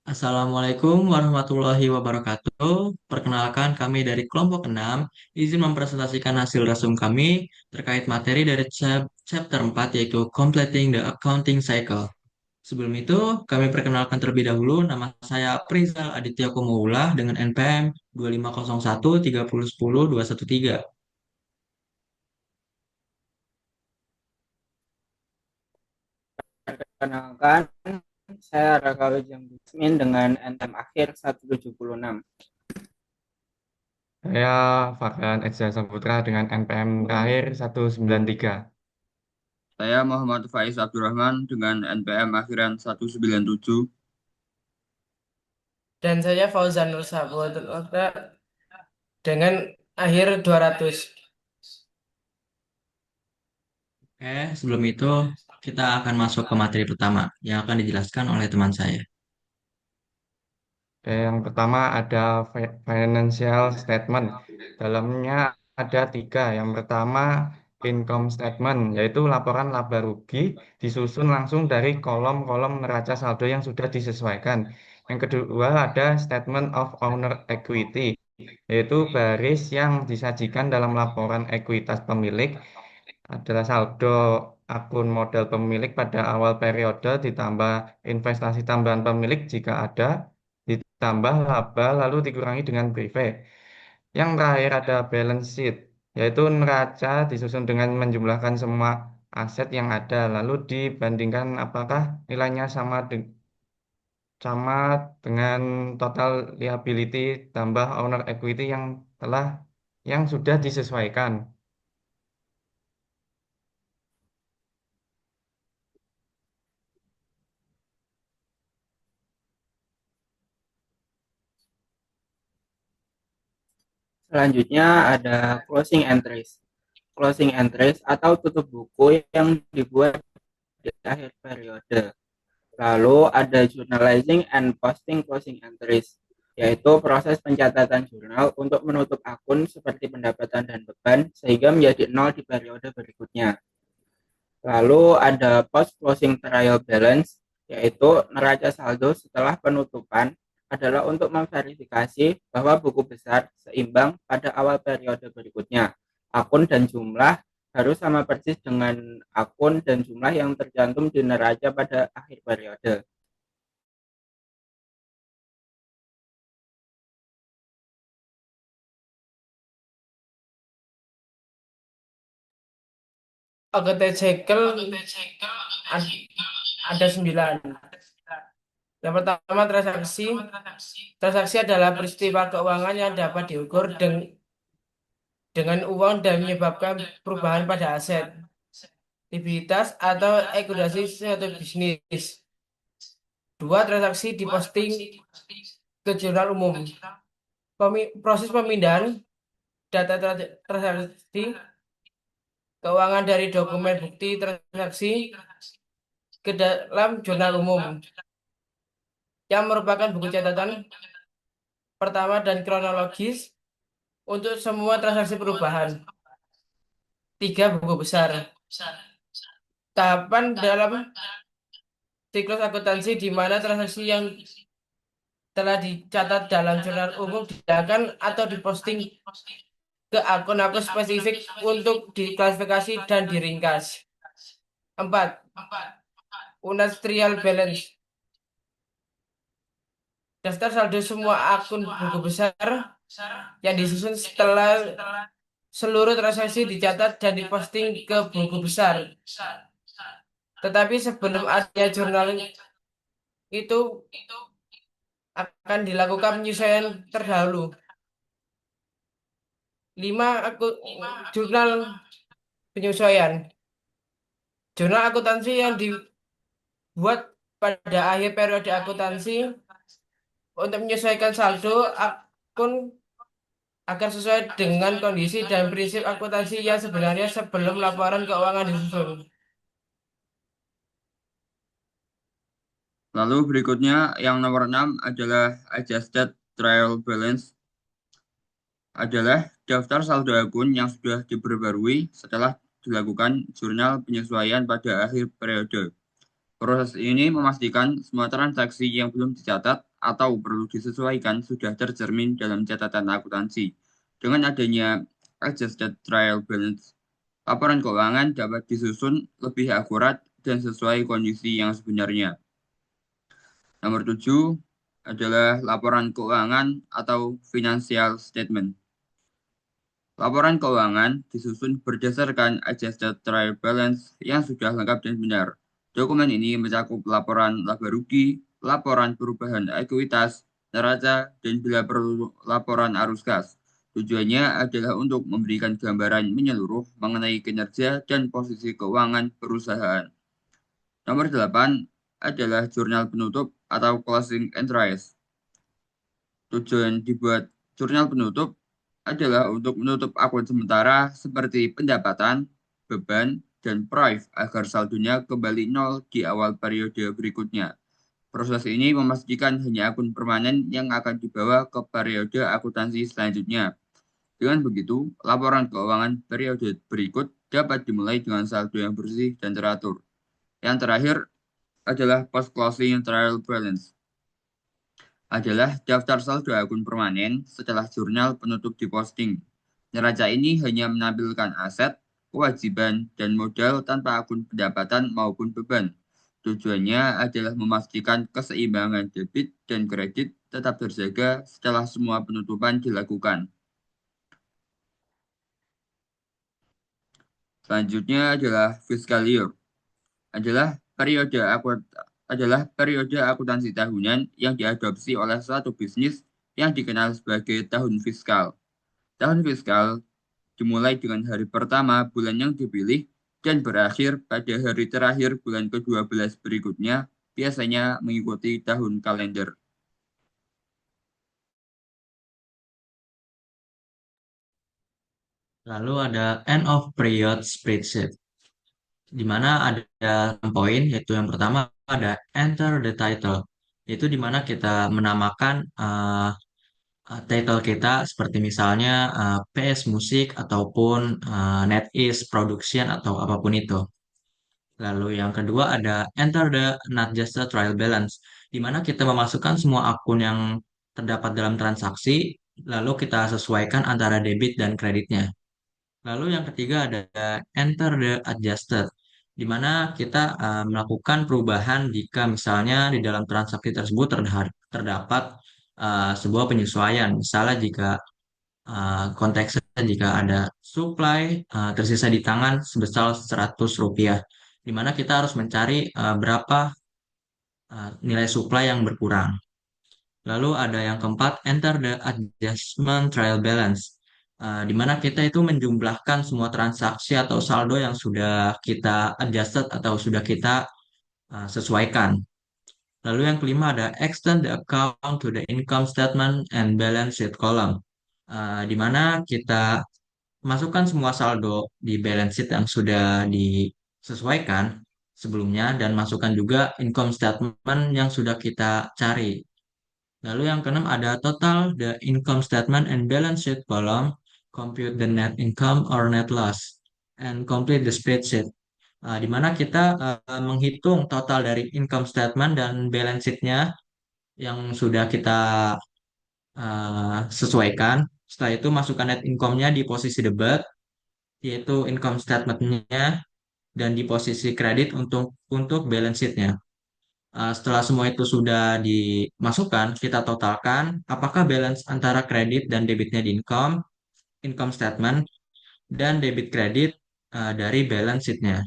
Assalamualaikum warahmatullahi wabarakatuh. Perkenalkan kami dari kelompok 6, izin mempresentasikan hasil resum kami terkait materi dari chapter 4 yaitu Completing the Accounting Cycle. Sebelum itu, kami perkenalkan terlebih dahulu nama saya Prizal Aditya Kumaulah dengan NPM 2501 3010 213. Perkenalkan, saya Raka Wijam Bismin dengan NTM akhir 176. Saya Farhan Eza Saputra dengan NPM terakhir 193. Saya Muhammad Faiz Abdurrahman dengan NPM akhiran 197. Dan saya Fauzan Nur Saputra dengan akhir 200. Oke, sebelum itu kita akan masuk ke materi pertama yang akan dijelaskan oleh teman saya. Oke, yang pertama ada financial statement. Dalamnya ada tiga. Yang pertama income statement, yaitu laporan laba rugi disusun langsung dari kolom-kolom neraca saldo yang sudah disesuaikan. Yang kedua ada statement of owner equity, yaitu baris yang disajikan dalam laporan ekuitas pemilik adalah saldo akun modal pemilik pada awal periode ditambah investasi tambahan pemilik jika ada, ditambah laba lalu dikurangi dengan privilege. Yang terakhir ada balance sheet, yaitu neraca disusun dengan menjumlahkan semua aset yang ada lalu dibandingkan apakah nilainya sama dengan total liability tambah owner equity yang sudah disesuaikan. Selanjutnya ada closing entries. Closing entries atau tutup buku yang dibuat di akhir periode. Lalu ada journalizing and posting closing entries, yaitu proses pencatatan jurnal untuk menutup akun seperti pendapatan dan beban sehingga menjadi nol di periode berikutnya. Lalu ada post closing trial balance, yaitu neraca saldo setelah penutupan adalah untuk memverifikasi bahwa buku besar seimbang pada awal periode berikutnya. Akun dan jumlah harus sama persis dengan akun dan jumlah yang tercantum di neraca pada akhir periode. Anggota Jekyll ada 9. Yang pertama transaksi. Transaksi adalah peristiwa keuangan yang dapat diukur dengan uang dan menyebabkan perubahan pada aset, likuiditas atau ekuitasi suatu bisnis. Dua, transaksi diposting ke jurnal umum. Proses pemindahan data transaksi keuangan dari dokumen bukti transaksi ke dalam jurnal umum yang merupakan buku catatan pertama dan kronologis untuk semua transaksi perubahan. Tiga, buku besar. Tahapan dalam siklus akuntansi di mana transaksi yang telah dicatat dalam jurnal umum diakan atau diposting ke akun-akun spesifik untuk diklasifikasi dan diringkas. 4. Unit trial balance. Daftar saldo semua akun buku besar yang disusun setelah seluruh transaksi dicatat dan diposting ke buku besar. Tetapi sebelum adanya jurnal itu akan dilakukan penyesuaian terdahulu. 5. Jurnal penyesuaian. Jurnal akuntansi yang dibuat pada akhir periode akuntansi untuk menyesuaikan saldo akun agar sesuai dengan kondisi dan prinsip akuntansi yang sebenarnya sebelum laporan keuangan disusun. Lalu berikutnya yang nomor 6 adalah adjusted trial balance, adalah daftar saldo akun yang sudah diperbarui setelah dilakukan jurnal penyesuaian pada akhir periode. Proses ini memastikan semua transaksi yang belum dicatat atau perlu disesuaikan sudah tercermin dalam catatan akuntansi. Dengan adanya adjusted trial balance, laporan keuangan dapat disusun lebih akurat dan sesuai kondisi yang sebenarnya. Nomor 7 adalah laporan keuangan atau financial statement. Laporan keuangan disusun berdasarkan adjusted trial balance yang sudah lengkap dan benar. Dokumen ini mencakup laporan laba rugi, laporan perubahan ekuitas, neraca, dan bila perlu laporan arus kas. Tujuannya adalah untuk memberikan gambaran menyeluruh mengenai kinerja dan posisi keuangan perusahaan. Nomor 8 adalah jurnal penutup atau closing entries. Tujuan dibuat jurnal penutup adalah untuk menutup akun sementara seperti pendapatan, beban, dan prive agar saldonya kembali nol di awal periode berikutnya. Proses ini memastikan hanya akun permanen yang akan dibawa ke periode akuntansi selanjutnya. Dengan begitu, laporan keuangan periode berikut dapat dimulai dengan saldo yang bersih dan teratur. Yang terakhir adalah post-closing trial balance. Adalah daftar saldo akun permanen setelah jurnal penutup diposting. Neraca ini hanya menampilkan aset, kewajiban, dan modal tanpa akun pendapatan maupun beban. Tujuannya adalah memastikan keseimbangan debit dan kredit tetap terjaga setelah semua penutupan dilakukan. Selanjutnya adalah fiscal year. Adalah periode akuntansi tahunan yang diadopsi oleh suatu bisnis yang dikenal sebagai tahun fiskal. Tahun fiskal dimulai dengan hari pertama bulan yang dipilih dan berakhir pada hari terakhir bulan ke-12 berikutnya, biasanya mengikuti tahun kalender. Lalu ada end of period spreadsheet, di mana ada 6 poin, yaitu yang pertama ada enter the title, yaitu di mana kita menamakan title kita seperti misalnya PS Musik ataupun NetEase Production atau apapun itu. Lalu yang kedua ada enter the not just the trial balance, di mana kita memasukkan semua akun yang terdapat dalam transaksi, lalu kita sesuaikan antara debit dan kreditnya. Lalu yang ketiga ada enter the adjusted, di mana kita melakukan perubahan jika misalnya di dalam transaksi tersebut terdapat sebuah penyesuaian. Misalnya jika konteksnya jika ada supply tersisa di tangan sebesar Rp100, di mana kita harus mencari berapa nilai supply yang berkurang. Lalu ada yang keempat, enter the adjustment trial balance, di mana kita itu menjumlahkan semua transaksi atau saldo yang sudah kita adjusted atau sudah kita sesuaikan. Lalu yang kelima ada extend the account to the income statement and balance sheet column, di mana kita masukkan semua saldo di balance sheet yang sudah disesuaikan sebelumnya dan masukkan juga income statement yang sudah kita cari. Lalu yang keenam ada total the income statement and balance sheet column, compute the net income or net loss, and complete the spreadsheet. Di mana kita menghitung total dari income statement dan balance sheet-nya yang sudah kita sesuaikan. Setelah itu masukkan net income-nya di posisi debit, yaitu income statement-nya, dan di posisi kredit untuk balance sheet-nya. Setelah semua itu sudah dimasukkan, kita totalkan apakah balance antara kredit dan debitnya di income statement, dan debit kredit dari balance sheet-nya.